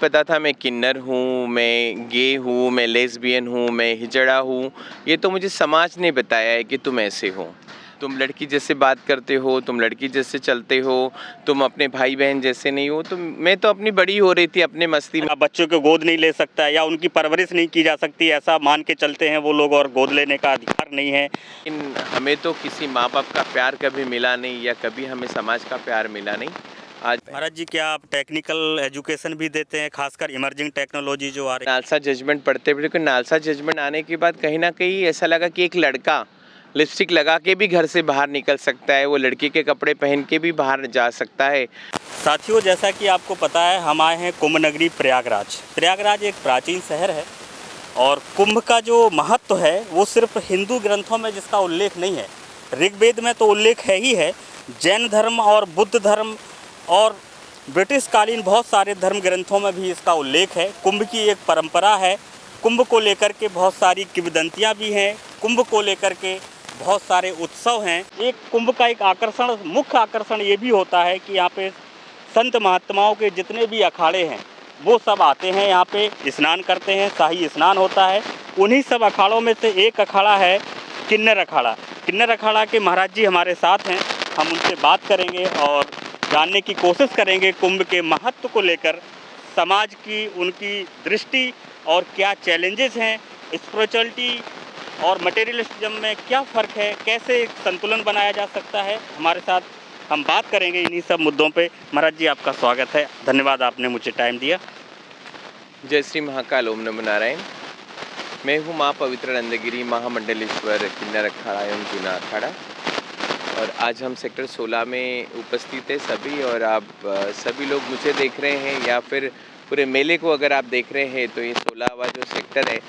पता था मैं किन्नर हूँ, मैं गे हूँ, मैं लेस्बियन हूँ, मैं हिजड़ा हूँ। ये तो मुझे समाज ने बताया है कि तुम ऐसे हो। तुम लड़की जैसे बात करते हो, तुम लड़की जैसे चलते हो, तुम अपने भाई बहन जैसे नहीं हो। तो मैं तो अपनी बड़ी हो रही थी अपने मस्ती में। बच्चों को गोद नहीं ले सकता या उनकी परवरिश नहीं की जा सकती, ऐसा मान के चलते हैं वो लोग, और गोद लेने का अधिकार नहीं है। लेकिन हमें तो किसी माँ बाप का प्यार कभी मिला नहीं, या कभी हमें समाज का प्यार मिला नहीं। आज महाराज जी, क्या आप टेक्निकल एजुकेशन भी देते हैं, खासकर इमर्जिंग टेक्नोलॉजी जो आ रही है? नालसा जजमेंट पढ़ते हुए, लेकिन नालसा जजमेंट आने के बाद कहीं ना कहीं ऐसा लगा कि एक लड़का लिपस्टिक लगा के भी घर से बाहर निकल सकता है, वो लड़की के कपड़े पहन के भी बाहर जा सकता है। साथियों, जैसा कि आपको पता है, हम आए हैं कुंभ नगरी प्रयागराज। प्रयागराज एक प्राचीन शहर है और कुंभ का जो महत्व है वो सिर्फ हिंदू ग्रंथों में जिसका उल्लेख नहीं है, ऋग्वेद में तो उल्लेख है ही है, जैन धर्म और बुद्ध धर्म और ब्रिटिश कालीन बहुत सारे धर्म ग्रंथों में भी इसका उल्लेख है। कुंभ की एक परंपरा है, कुंभ को लेकर के बहुत सारी किंवदंतियाँ भी हैं, कुंभ को लेकर के बहुत सारे उत्सव हैं। एक कुंभ का एक आकर्षण, मुख्य आकर्षण ये भी होता है कि यहाँ पे संत महात्माओं के जितने भी अखाड़े हैं वो सब आते हैं, यहाँ पे स्नान करते हैं, शाही स्नान होता है। उन्हीं सब अखाड़ों में से एक अखाड़ा है किन्नर अखाड़ा। किन्नर अखाड़ा के महाराज जी हमारे साथ हैं, हम उनसे बात करेंगे और जानने की कोशिश करेंगे कुंभ के महत्व को लेकर, समाज की उनकी दृष्टि और क्या चैलेंजेस हैं, स्पिरिचुअलिटी और मटेरियलिज्म में क्या फ़र्क है, कैसे एक संतुलन बनाया जा सकता है। हमारे साथ हम बात करेंगे इन्हीं सब मुद्दों पे। महाराज जी, आपका स्वागत है, धन्यवाद आपने मुझे टाइम दिया। जय श्री महाकाल, ओम नमो नारायण। मैं हूँ माँ पवित्र नंदगिरी महामंडलेश्वर किन्नर अखाड़ा एवं जूना अखाड़ा, और आज हम सेक्टर 16 में उपस्थित है सभी, और आप सभी लोग मुझे देख रहे हैं या फिर पूरे मेले को अगर आप देख रहे हैं तो ये 16वां जो सेक्टर है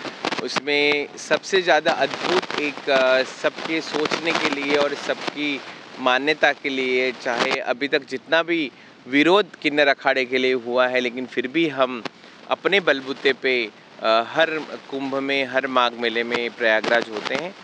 उसमें सबसे ज़्यादा अद्भुत एक सबके सोचने के लिए और सबकी मान्यता के लिए, चाहे अभी तक जितना भी विरोध किन्नर अखाड़े के लिए हुआ है, लेकिन फिर भी हम अपने बलबूते पे हर कुंभ में, हर माघ मेले में प्रयागराज होते हैं।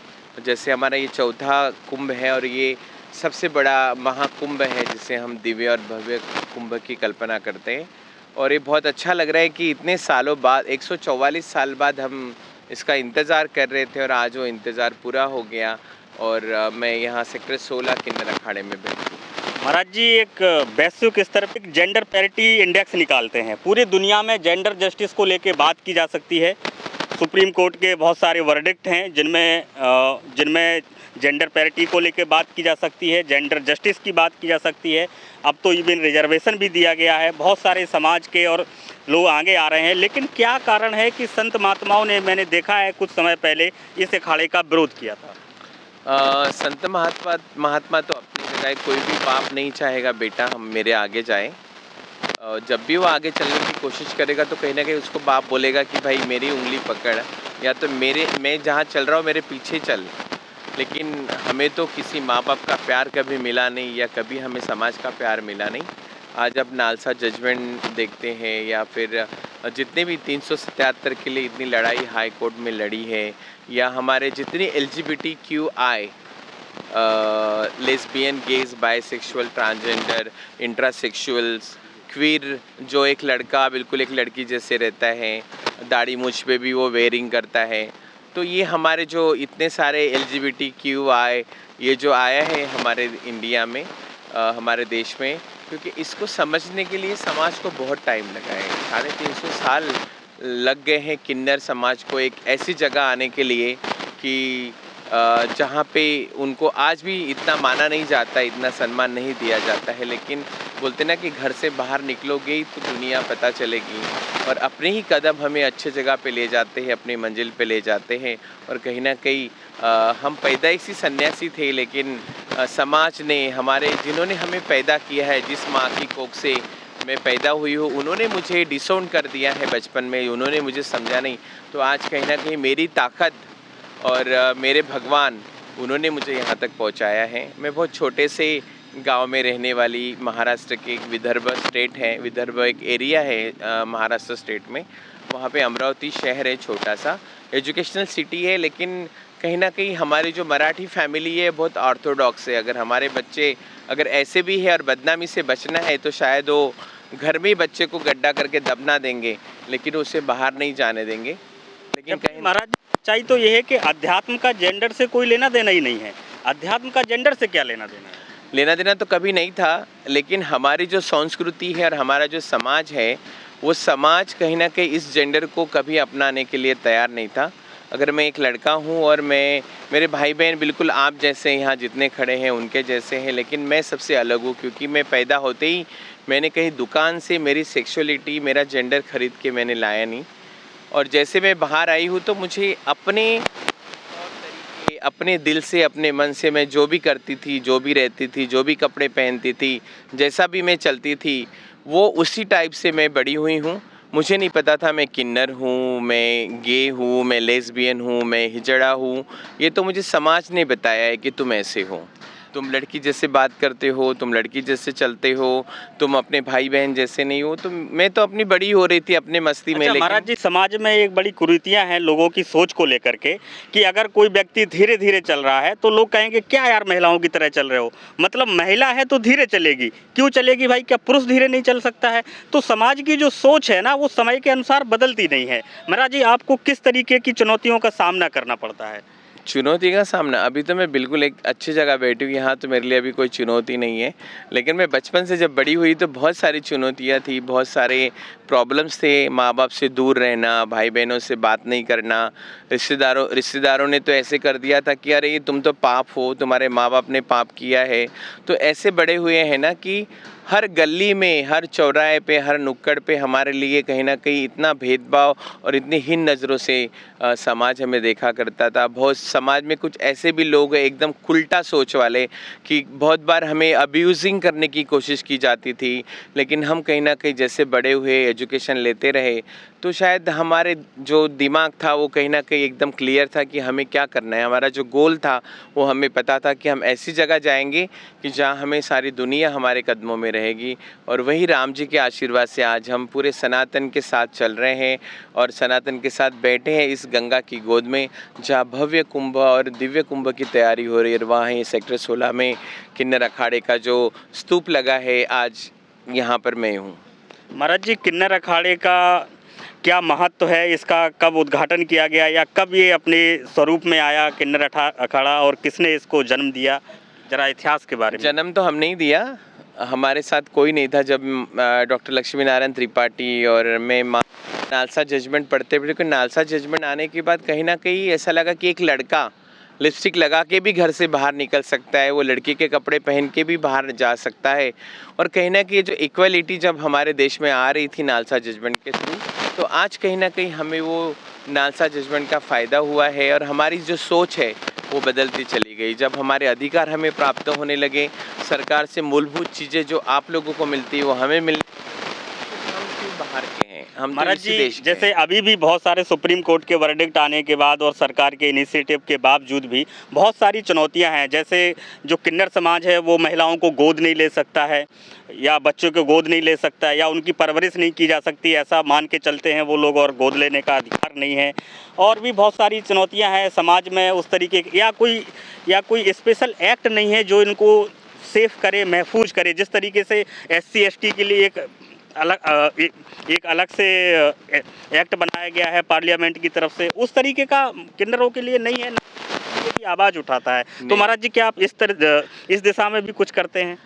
जैसे हमारा ये चौथा कुंभ है और ये सबसे बड़ा महाकुंभ है जिसे हम दिव्य और भव्य कुंभ की कल्पना करते हैं। और ये बहुत अच्छा लग रहा है कि इतने सालों बाद, 144 साल बाद हम इसका इंतज़ार कर रहे थे और आज वो इंतज़ार पूरा हो गया, और मैं यहाँ सेक्टर 16 किन्नर अखाड़े में बैठा हूँ। महाराज जी, एक वैश्विक स्तर पर जेंडर पैरिटी इंडेक्स निकालते हैं, पूरी दुनिया में जेंडर जस्टिस को लेके बात की जा सकती है। सुप्रीम कोर्ट के बहुत सारे वर्डिक्ट हैं जिनमें जेंडर पैरिटी को लेके बात की जा सकती है, जेंडर जस्टिस की बात की जा सकती है। अब तो इवन रिजर्वेशन भी दिया गया है, बहुत सारे समाज के और लोग आगे आ रहे हैं। लेकिन क्या कारण है कि संत महात्माओं ने, मैंने देखा है कुछ समय पहले, इस अखाड़े का विरोध किया था? संत महात्मा तो अपनी जगह, कोई भी बाप नहीं चाहेगा बेटा हम मेरे आगे जाए। जब भी वो आगे चलने की कोशिश करेगा तो कहीं ना कहीं उसको बाप बोलेगा कि भाई मेरी उंगली पकड़, या तो मैं जहाँ चल रहा हूँ मेरे पीछे चल। लेकिन हमें तो किसी माँ बाप का प्यार कभी मिला नहीं, या कभी हमें समाज का प्यार मिला नहीं। आज अब नालसा जजमेंट देखते हैं, या फिर जितने भी 377 के लिए इतनी लड़ाई हाई कोर्ट में लड़ी है, या हमारे जितने LGBTQI lesbian, gays, bisexual, transgender, intrasexuals, queer, जो एक लड़का बिल्कुल एक लड़की जैसे रहता है, दाढ़ी मूछ पे भी वो वेयरिंग करता है। तो ये हमारे जो इतने सारे LGBTQI ये जो आया है हमारे इंडिया में, हमारे देश में, क्योंकि इसको समझने के लिए समाज को बहुत टाइम लगा है। 350 साल लग गए हैं किन्नर समाज को एक ऐसी जगह आने के लिए कि जहाँ पे उनको आज भी इतना माना नहीं जाता, इतना सम्मान नहीं दिया जाता है। लेकिन बोलते ना कि घर से बाहर निकलोगे ही तो दुनिया पता चलेगी, और अपने ही कदम हमें अच्छे जगह पे ले जाते हैं, अपनी मंजिल पे ले जाते हैं। और कहीं ना कहीं हम पैदाइशी सन्यासी थे, लेकिन समाज ने, हमारे जिन्होंने हमें पैदा किया है, जिस माँ की कोख से मैं पैदा हुई हूँ, उन्होंने मुझे डिसोन कर दिया है बचपन में, उन्होंने मुझे समझा नहीं। तो आज कहीं ना कहीं मेरी ताकत और मेरे भगवान, उन्होंने मुझे यहाँ तक पहुँचाया है। मैं बहुत छोटे से गांव में रहने वाली, महाराष्ट्र के एक विदर्भ स्टेट है, विदर्भ एक एरिया है महाराष्ट्र स्टेट में, वहाँ पे अमरावती शहर है, छोटा सा एजुकेशनल सिटी है। लेकिन कहीं ना कहीं हमारी जो मराठी फैमिली है बहुत ऑर्थोडॉक्स है। अगर हमारे बच्चे अगर ऐसे भी है और बदनामी से बचना है तो शायद वो घर में ही बच्चे को गड्ढा करके दबना देंगे, लेकिन उसे बाहर नहीं जाने देंगे। लेकिन जबकि कहीं महाराज सच्चाई तो ये है कि अध्यात्म का जेंडर से कोई लेना देना ही नहीं है। अध्यात्म का जेंडर से क्या लेना देना है? लेना देना तो कभी नहीं था, लेकिन हमारी जो संस्कृति है और हमारा जो समाज है, वो समाज कहीं ना कहीं इस जेंडर को कभी अपनाने के लिए तैयार नहीं था। अगर मैं एक लड़का हूँ और मेरे भाई बहन बिल्कुल आप जैसे यहाँ जितने खड़े हैं उनके जैसे हैं, लेकिन मैं सबसे अलग हूँ, क्योंकि मैं पैदा होते ही मैंने कहीं दुकान से मेरी सेक्सुअलिटी, मेरा जेंडर खरीद के मैंने लाया नहीं। और जैसे मैं बाहर आई हूँ तो मुझे अपने अपने दिल से, अपने मन से मैं जो भी करती थी, जो भी रहती थी, जो भी कपड़े पहनती थी, जैसा भी मैं चलती थी, वो उसी टाइप से मैं बड़ी हुई हूँ। मुझे नहीं पता था मैं किन्नर हूँ, मैं गे हूँ, मैं लेस्बियन हूँ, मैं हिजड़ा हूँ। ये तो मुझे समाज ने बताया है कि तुम ऐसे हो, तुम लड़की जैसे बात करते हो, तुम लड़की जैसे चलते हो, तुम अपने भाई बहन जैसे नहीं हो। तो मैं तो अपनी बड़ी हो रही थी अपने मस्ती में। अच्छा लेकिन महाराज जी, समाज में एक बड़ी कुरीतियां हैं लोगों की सोच को लेकर के कि अगर कोई व्यक्ति धीरे धीरे चल रहा है तो लोग कहेंगे क्या यार महिलाओं की तरह चल रहे हो, मतलब महिला है तो धीरे चलेगी, क्यों चलेगी भाई, क्या पुरुष धीरे नहीं चल सकता है? तो समाज की जो सोच है ना, वो समय के अनुसार बदलती नहीं है। महाराज जी, आपको किस तरीके की चुनौतियों का सामना करना पड़ता है? चुनौती का सामना, अभी तो मैं बिल्कुल एक अच्छी जगह बैठी हूँ, यहाँ तो मेरे लिए अभी कोई चुनौती नहीं है। लेकिन मैं बचपन से जब बड़ी हुई तो बहुत सारी चुनौतियाँ थी, बहुत सारे प्रॉब्लम्स थे। माँ बाप से दूर रहना, भाई बहनों से बात नहीं करना, रिश्तेदारों ने तो ऐसे कर दिया था कि अरे तुम तो पाप हो, तुम्हारे माँ बाप ने पाप किया है। तो ऐसे बड़े हुए हैं ना कि हर गली में, हर चौराहे पे, हर नुक्कड़ पे हमारे लिए कहीं ना कहीं इतना भेदभाव और इतनी हीन नज़रों से समाज हमें देखा करता था। बहुत समाज में कुछ ऐसे भी लोग हैं एकदम उल्टा सोच वाले कि बहुत बार हमें अब्यूजिंग करने की कोशिश की जाती थी। लेकिन हम कहीं ना कहीं जैसे बड़े हुए, एजुकेशन लेते रहे, तो शायद हमारे जो दिमाग था वो कहीं ना कहीं एकदम क्लियर था कि हमें क्या करना है। हमारा जो गोल था वो हमें पता था कि हम ऐसी जगह जाएंगे कि जहाँ हमें सारी दुनिया हमारे कदमों में रहेगी। और वही राम जी के आशीर्वाद से आज हम पूरे सनातन के साथ चल रहे हैं और सनातन के साथ बैठे हैं इस गंगा की गोद में, जहाँ भव्य कुंभ और दिव्य कुंभ की तैयारी हो रही है। वहाँ ही सेक्टर 16 में किन्नर अखाड़े का जो स्तूप लगा है, आज यहाँ पर मैं हूँ। महाराज जी, किन्नर अखाड़े का क्या महत्व है, इसका कब उद्घाटन किया गया या कब ये अपने स्वरूप में आया किन्नर अखाड़ा, और किसने इसको जन्म दिया? जरा इतिहास के बारे में। जन्म तो हमने ही दिया, हमारे साथ कोई नहीं था। जब डॉक्टर लक्ष्मी नारायण त्रिपाठी और मैं नालसा जजमेंट पढ़ते थे, नालसा जजमेंट आने के बाद कहीं ना कहीं ऐसा लगा कि एक लड़का लिपस्टिक लगा के भी घर से बाहर निकल सकता है, वो लड़की के कपड़े पहन के भी बाहर जा सकता है। और कहीं ना कहीं जो इक्वलिटी जब हमारे देश में आ रही थी नालसा जजमेंट के थ्रू, तो आज कहीं ना कहीं हमें वो नालसा जजमेंट का फ़ायदा हुआ है और हमारी जो सोच है वो बदलती चली गई। जब हमारे अधिकार हमें प्राप्त होने लगे, सरकार से मूलभूत चीज़ें जो आप लोगों को मिलती है वो हमें मिल, हम क्यों बाहर के हैं, हम तो महाराज इसी जी, देश के जैसे हैं। अभी भी बहुत सारे सुप्रीम कोर्ट के वर्डिक्ट आने के बाद और सरकार के इनिशिएटिव के बावजूद भी बहुत सारी चुनौतियां हैं। जैसे जो किन्नर समाज है वो महिलाओं को गोद नहीं ले सकता है, या बच्चों को गोद नहीं ले सकता है, या उनकी परवरिश नहीं की जा सकती, ऐसा मान के चलते हैं वो लोग, और गोद लेने का अधिकार नहीं है। और भी बहुत सारी चुनौतियाँ हैं समाज में उस तरीके की, या कोई स्पेशल एक्ट नहीं है जो इनको सेफ करे, महफूज करे। जिस तरीके से SC ST के लिए एक अलग से एक्ट बनाया गया है पार्लियामेंट की तरफ से, उस तरीके का किन्नरों के लिए नहीं है, की आवाज़ उठाता है। तो महाराज जी, क्या आप इस दिशा में भी कुछ करते हैं?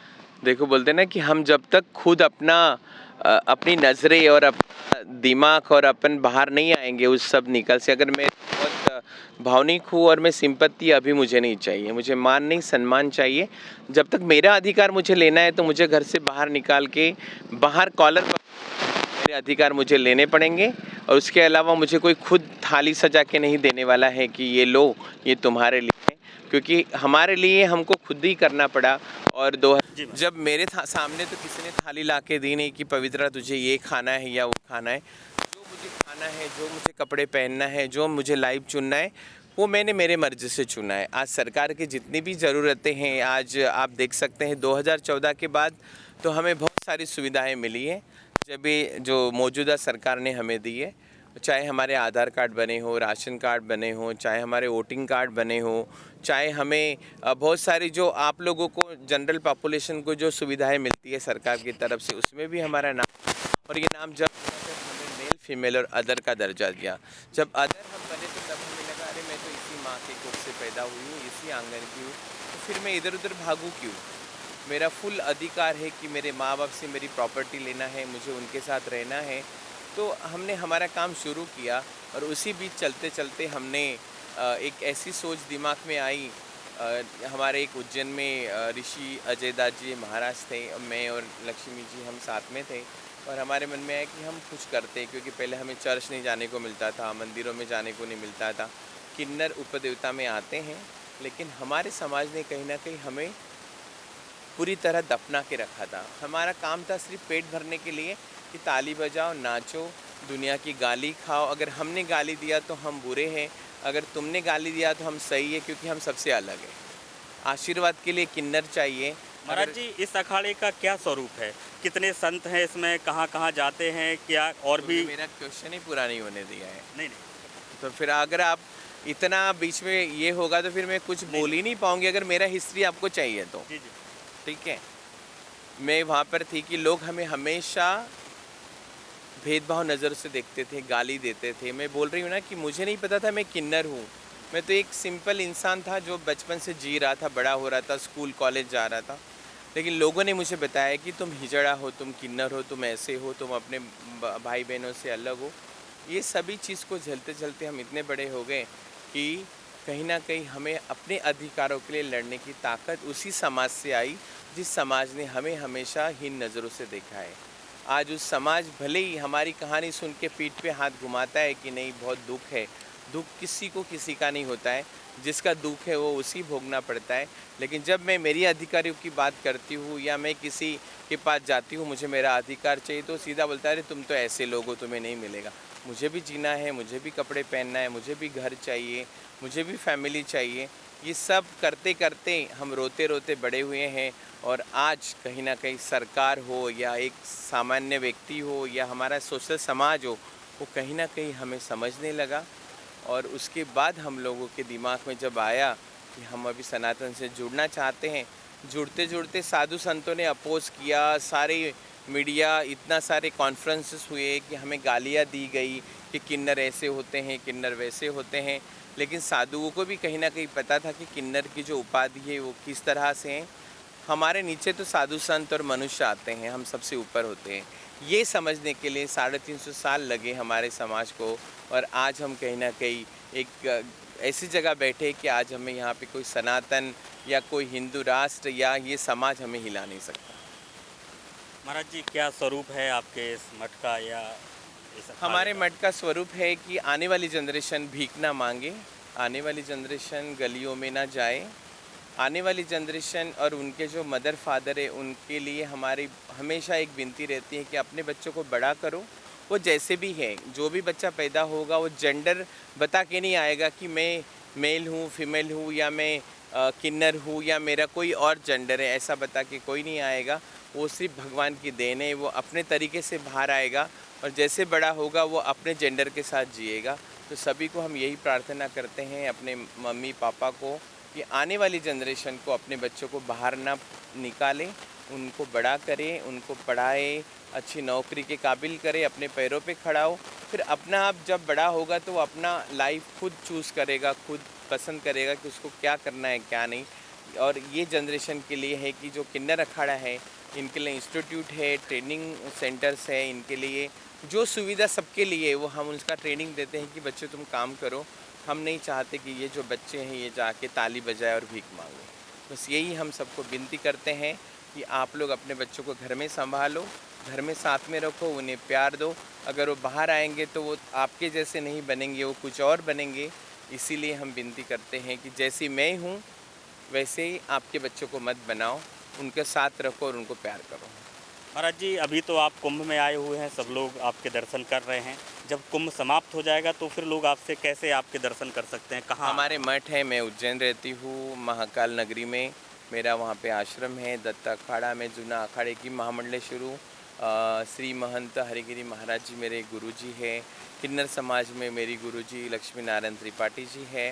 देखो, बोलते ना कि हम जब तक खुद अपनी नज़रें और अपना दिमाग और अपन बाहर नहीं आएंगे उस सब निकल से। अगर मैं बहुत भावनिक हूँ और मैं सिंपत्ति अभी मुझे नहीं चाहिए, मुझे मान नहीं सम्मान चाहिए। जब तक मेरा अधिकार मुझे लेना है तो मुझे घर से बाहर निकाल के बाहर कॉलर मेरे अधिकार मुझे लेने पड़ेंगे। और उसके अलावा मुझे कोई खुद थाली सजा के नहीं देने वाला है कि ये लो, ये तुम्हारे लिए है, क्योंकि हमारे लिए हमको खुद ही करना पड़ा। और जब मेरे सामने तो किसी ने थाली ला के दी नहीं कि पवित्रा तुझे ये खाना है या वो खाना है। जो मुझे खाना है, जो मुझे कपड़े पहनना है, जो मुझे लाइफ चुनना है, वो मैंने मेरे मर्जी से चुना है। आज सरकार की जितनी भी ज़रूरतें हैं, आज आप देख सकते हैं 2014 के बाद तो हमें बहुत सारी सुविधाएं मिली हैं, जब ये जो मौजूदा सरकार ने हमें दी है। चाहे हमारे आधार कार्ड बने हो, राशन कार्ड बने हो, चाहे हमारे वोटिंग कार्ड बने हो, चाहे हमें बहुत सारी जो आप लोगों को जनरल पॉपुलेशन को जो सुविधाएं मिलती है सरकार की तरफ से, उसमें भी हमारा नाम, और ये नाम जब हमें मेल फीमेल और अदर का दर्जा दिया। जब अदर हम बने तो तब हमें लगा अरे मैं तो इसी माँ के कोख से पैदा हुई हूँ, इसी आंगन की हूँ, तो फिर मैं इधर उधर भागूँ क्यों? मेरा फुल अधिकार है कि मेरे माँ बाप से मेरी प्रॉपर्टी लेना है, मुझे उनके साथ रहना है। तो हमने हमारा काम शुरू किया और उसी बीच चलते चलते हमने एक ऐसी सोच दिमाग में आई। हमारे एक उज्जैन में ऋषि अजय दास जी महाराज थे, मैं और लक्ष्मी जी हम साथ में थे, और हमारे मन में आया कि हम कुछ करते, क्योंकि पहले हमें चर्च नहीं जाने को मिलता था, मंदिरों में जाने को नहीं मिलता था। किन्नर उपदेवता में आते हैं, लेकिन हमारे समाज ने कहीं ना कहीं हमें पूरी तरह दफना के रखा था। हमारा काम था सिर्फ पेट भरने के लिए कि ताली बजाओ, नाचो, दुनिया की गाली खाओ। अगर हमने गाली दिया तो हम बुरे हैं, अगर तुमने गाली दिया तो हम सही है, क्योंकि हम सबसे अलग हैं। आशीर्वाद के लिए किन्नर चाहिए। महाराज जी, इस अखाड़े का क्या स्वरूप है? कितने संत हैं इसमें? कहाँ कहाँ जाते हैं? क्या और भी? मेरा क्वेश्चन ही पूरा नहीं होने दिया है। नहीं। तो फिर अगर आप इतना बीच में ये होगा तो फिर मैं कुछ बोल ही नहीं पाऊंगी, अगर मेरा हिस्ट्री आपको चाहिए तो। जी जी। ठीक है, मैं वहाँ पर थी कि लोग हमें हमेशा भेदभाव नज़र से देखते थे, गाली देते थे। मैं बोल रही हूँ ना कि मुझे नहीं पता था मैं किन्नर हूँ। मैं तो एक सिंपल इंसान था जो बचपन से जी रहा था, बड़ा हो रहा था, स्कूल कॉलेज जा रहा था। लेकिन लोगों ने मुझे बताया कि तुम हिजड़ा हो, तुम किन्नर हो, तुम ऐसे हो, तुम अपने भाई बहनों से अलग हो। ये सभी चीज़ को झेलते झेलते हम इतने बड़े हो गए कि कहीं ना कहीं हमें अपने अधिकारों के लिए लड़ने की ताकत उसी समाज से आई जिस समाज ने हमें हमेशा हीन नज़रों से देखा है। आज उस समाज भले ही हमारी कहानी सुन के पीठ पे हाथ घुमाता है कि नहीं बहुत दुख है, दुख किसी को किसी का नहीं होता है, जिसका दुख है वो उसी भोगना पड़ता है। लेकिन जब मैं मेरी अधिकारियों की बात करती हूँ या मैं किसी के पास जाती हूँ, मुझे मेरा अधिकार चाहिए, तो सीधा बोलता है अरे तुम तो ऐसे लोग हो, तुम्हें नहीं मिलेगा। मुझे भी जीना है, मुझे भी कपड़े पहनना है, मुझे भी घर चाहिए, मुझे भी फैमिली चाहिए। ये सब करते करते हम रोते रोते बड़े हुए हैं, और आज कहीं ना कहीं सरकार हो या एक सामान्य व्यक्ति हो या हमारा सोशल समाज हो, वो कहीं ना कहीं हमें समझने लगा। और उसके बाद हम लोगों के दिमाग में जब आया कि हम अभी सनातन से जुड़ना चाहते हैं, जुड़ते जुड़ते साधु संतों ने अपोज किया, सारे मीडिया, इतना सारे कॉन्फ्रेंसेस हुए कि हमें गालियाँ दी गई कि किन्नर ऐसे होते हैं, किन्नर वैसे होते हैं। लेकिन साधुओं को भी कहीं ना कहीं पता था कि किन्नर की जो उपाधि है वो किस तरह से है। हमारे नीचे तो साधु संत और मनुष्य आते हैं, हम सबसे ऊपर होते हैं। ये समझने के लिए 350 साल लगे हमारे समाज को, और आज हम कहीं ना कहीं एक ऐसी जगह बैठे कि आज हमें यहाँ पे कोई सनातन या कोई हिंदू राष्ट्र या ये समाज हमें हिला नहीं सकता। महाराज जी, क्या स्वरूप है आपके इस मठ का या इस अखाड़े हमारे का? मठ का स्वरूप है कि आने वाली जनरेशन भीख ना मांगे, आने वाली जनरेशन गलियों में ना जाए, आने वाली जनरेशन और उनके जो मदर फादर है उनके लिए हमारी हमेशा एक विनती रहती है कि अपने बच्चों को बड़ा करो, वो जैसे भी है। जो भी बच्चा पैदा होगा वो जेंडर बता के नहीं आएगा कि मैं मेल हूँ, फीमेल हूँ, या मैं किन्नर हूँ, या मेरा कोई और जेंडर है, ऐसा बता के कोई नहीं आएगा। वो सिर्फ भगवान की देन है, वो अपने तरीके से बाहर आएगा और जैसे बड़ा होगा वो अपने जेंडर के साथ जिएगा। तो सभी को हम यही प्रार्थना करते हैं, अपने मम्मी पापा को, कि आने वाली जनरेशन को अपने बच्चों को बाहर ना निकालें, उनको बड़ा करें, उनको पढ़ाएं, अच्छी नौकरी के काबिल करें, अपने पैरों पे खड़ा हो। फिर अपना आप जब बड़ा होगा तो वो अपना लाइफ खुद चूज़ करेगा, खुद पसंद करेगा कि उसको क्या करना है क्या नहीं। और ये जनरेशन के लिए है कि जो किन्नर अखाड़ा है इनके लिए इंस्टीट्यूट है, ट्रेनिंग सेंटर्स है, इनके लिए जो सुविधा सबके लिए वो हम उसका ट्रेनिंग देते हैं कि बच्चों तुम काम करो। हम नहीं चाहते कि ये जो बच्चे हैं ये जाके ताली बजाए और भीख मांगे। बस यही हम सबको विनती करते हैं कि आप लोग अपने बच्चों को घर में संभालो, घर में साथ में रखो, उन्हें प्यार दो। अगर वो बाहर आएंगे तो वो आपके जैसे नहीं बनेंगे, वो कुछ और बनेंगे। इसीलिए हम विनती करते हैं कि जैसी मैं हूँ वैसे ही आपके बच्चों को मत बनाओ, उनके साथ रखो और उनको प्यार करो। महाराज जी, अभी तो आप कुंभ में आए हुए हैं, सब लोग आपके दर्शन कर रहे हैं। जब कुंभ समाप्त हो जाएगा तो फिर लोग आपसे कैसे आपके दर्शन कर सकते हैं? कहाँ? हमारे मठ है, मैं उज्जैन रहती हूँ, महाकाल नगरी में। मेरा वहाँ पे आश्रम है, दत्त अखाड़ा में जूना अखाड़े की महामंडलेश्वर हूँ। श्री महंत हरिगिरी महाराज जी मेरे गुरुजी हैं। किन्नर समाज में मेरी गुरुजी लक्ष्मी नारायण त्रिपाठी जी है।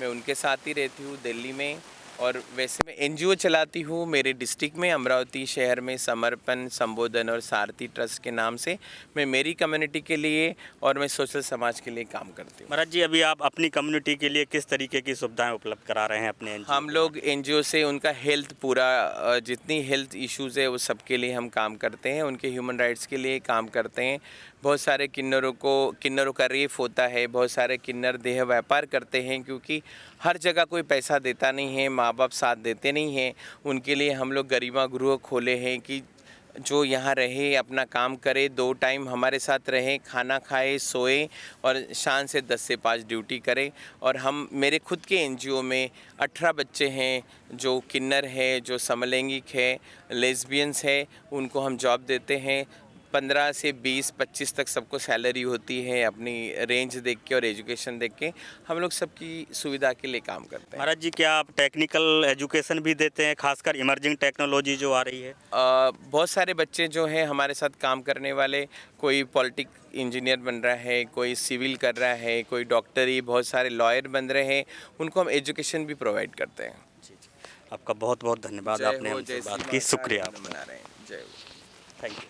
मैं उनके साथ ही रहती हूँ दिल्ली में। और वैसे मैं एनजीओ चलाती हूँ मेरे डिस्ट्रिक्ट में, अमरावती शहर में, समर्पण, संबोधन और सारथी ट्रस्ट के नाम से। मैं मेरी कम्युनिटी के लिए और मैं सोशल समाज के लिए काम करती हूँ। महाराज जी, अभी आप अपनी कम्युनिटी के लिए किस तरीके की सुविधाएं उपलब्ध करा रहे हैं अपने एनजीओ हम लोग एनजीओ से उनका हेल्थ पूरा जितनी हेल्थ इश्यूज़ है वो सब के लिए हम काम करते हैं। उनके ह्यूमन राइट्स के लिए काम करते हैं। बहुत सारे किन्नरों का रेप होता है। बहुत सारे किन्नर देह व्यापार करते हैं क्योंकि हर जगह कोई पैसा देता नहीं है, माँ बाप साथ देते नहीं हैं। उनके लिए हम लोग गरिमा गृह खोले हैं कि जो यहाँ रहे, अपना काम करे, 2 टाइम हमारे साथ रहे, खाना खाए, सोए और शाम से 10 से 5 ड्यूटी करे। और हम मेरे खुद के एनजीओ में 18 बच्चे हैं जो किन्नर है, जो समलैंगिक है, लेस्बियंस है, उनको हम जॉब देते हैं। 15 से 20-25 तक सबको सैलरी होती है अपनी रेंज देख के और एजुकेशन देख के। हम लोग सबकी सुविधा के लिए काम करते हैं। महाराज जी, क्या आप टेक्निकल एजुकेशन भी देते हैं, खासकर इमर्जिंग टेक्नोलॉजी जो आ रही है? बहुत सारे बच्चे जो हैं हमारे साथ काम करने वाले, कोई पॉलिटिक इंजीनियर बन रहा है, कोई सिविल कर रहा है, कोई डॉक्टरी, बहुत सारे लॉयर बन रहे हैं, उनको हम एजुकेशन भी प्रोवाइड करते हैं। जी जी, आपका बहुत बहुत धन्यवाद, आपने हमसे बात की। शुक्रिया। मना रहे हैं। जय हो। Thank you.